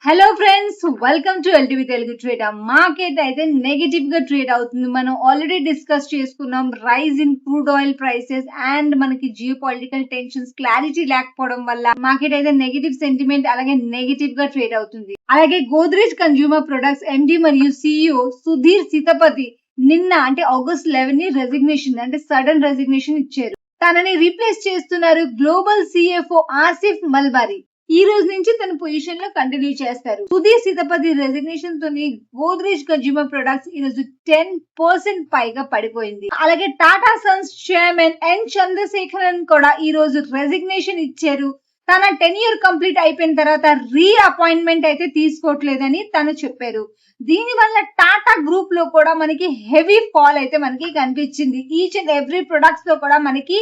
Hello friends, welcome to LTV Telugu trade. Market అయితే negative గా trade అవుతుంది. మనం ఆల్రెడీ డిస్కస్ చేసుకున్నాం rise in crude oil prices and మనకి జియో పొలిటికల్ టెన్షన్స్ క్లారిటీ లేకపోవడం వల్ల మార్కెట్ అయితే నెగటివ్ సెంటిమెంట్ అలాగే నెగటివ్ గా ట్రేడ్ అవుతుంది. అలాగే గోద్రేజ్ కన్జ్యూమర్ ప్రొడక్ట్స్ ఎండి మరియు సిఇఓ సుధీర్ సితపతి నిన్న అంటే ఆగస్ట్ 11 ని రెసిగ్నేషన్ అంటే సడన్ రెసిగ్నేషన్ ఇచ్చారు. తనని రీప్లేస్ చేస్తున్నారు గ్లోబల్ సిఎఫ్ఓ ఆసిఫ్ మల్బారీ. ఈ రోజు నుంచి తన పొజిషన్ లో కంటిన్యూ చేస్తారు. సుధీర్ సితపతి రెసిగ్నేషన్ తోని గోద్రేజ్ కన్జ్యూమర్ ప్రొడక్ట్స్ ఈ రోజు 10% పైగా పడిపోయింది. అలాగే Tata Sons chairman N Chandrasekaran కూడా ఈ రోజు రెసిగ్నేషన్ ఇచ్చారు. తన టెన్యూర్ కంప్లీట్ అయిపోయిన తర్వాత రీ అపాయింట్మెంట్ అయితే తీసుకోవట్లేదని తను చెప్పారు. దీని వల్ల టాటా గ్రూప్ లో కూడా మనకి హెవీ ఫాల్ అయితే మనకి కనిపించింది. ఈచ్ అండ్ ఎవ్రీ ప్రొడక్ట్స్ లో కూడా మనకి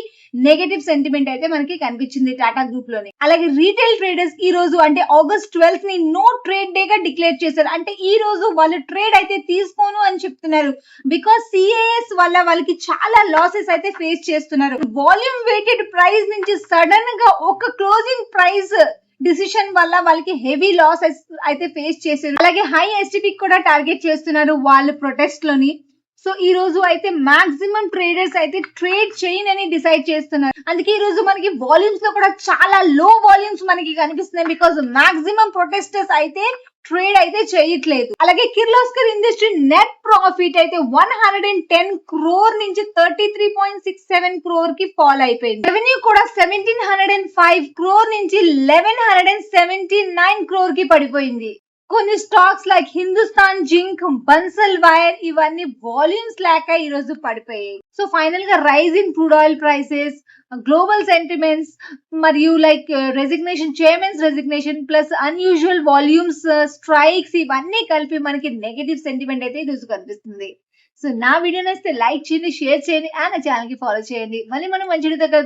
నెగటివ్ సెంటిమెంట్ అయితే మనకి కనిపించింది టాటా గ్రూప్ లోనే. అలాగే రీటైల్ ట్రేడర్స్ ఈ రోజు అంటే ఆగస్ట్ 12 ని నో ట్రేడ్ డే గా డిక్లేర్ చేశారు. అంటే ఈ రోజు వాళ్ళు ట్రేడ్ అయితే తీసుకోను అని చెప్తున్నారు. బికాస్ సిఏఎస్ వల్ల వాళ్ళకి చాలా లాసెస్ అయితే ఫేస్ చేస్తున్నారు. వాల్యూమ్ వెయిటెడ్ ప్రైస్ నుంచి సడన్ గా ఒక క్లోజింగ్ ప్రైస్ డిసిషన్ వల్ల వాళ్ళకి హెవీ లాస్ అయితే ఫేస్ చేశారు. అలాగే హై ఎస్టిపి కూడా టార్గెట్ చేస్తున్నారు వాళ్ళు ప్రొటెస్ట్ లోని. సో ఈ రోజు అయితే మాక్సిమం ట్రేడర్స్ అయితే ట్రేడ్ చేయనని డిసైడ్ చేస్తున్నారు. అందుకే ఈ రోజు మనకి వాల్యూమ్స్ లో కూడా చాలా లో వాల్యూమ్స్ మనకి కనిపిస్తున్నాయి. బికాస్ మాక్సిమం ప్రొటెస్టర్స్ అయితే ట్రేడ్ అయితే చేయట్లేదు. అలాగే కిర్లోస్కర్ ఇండస్ట్రీ నెట్ ప్రాఫిట్ అయితే 110 క్రోర్ నుంచి 33.67 క్రోర్ కి ఫాల్ అయిపోయింది. రెవెన్యూ కూడా 1705 క్రోర్ నుంచి 1179 క్రోర్ కి పడిపోయింది. కొన్ని stocks like Hindustan Zinc, Bansal Wire ఇవన్నీ వాల్యూమ్స్ లేక ఈ రోజు పడిపోయాయి. సో ఫైనల్ గా rise in crude oil prices, global sentiments మరియు like resignation, chairman's resignation plus unusual volumes, strikes ఇవన్నీ కలిపి మనకి నెగటివ్ సెంటిమెంట్ అయితే ఈ రోజు కనిపిస్తుంది. సో నా వీడియో నచ్చితే లైక్ చేయండి, షేర్ చేయండి అండ్ నా ఛానల్ కి ఫాలో చేయండి. మళ్ళీ మనం మంచి దగ్గర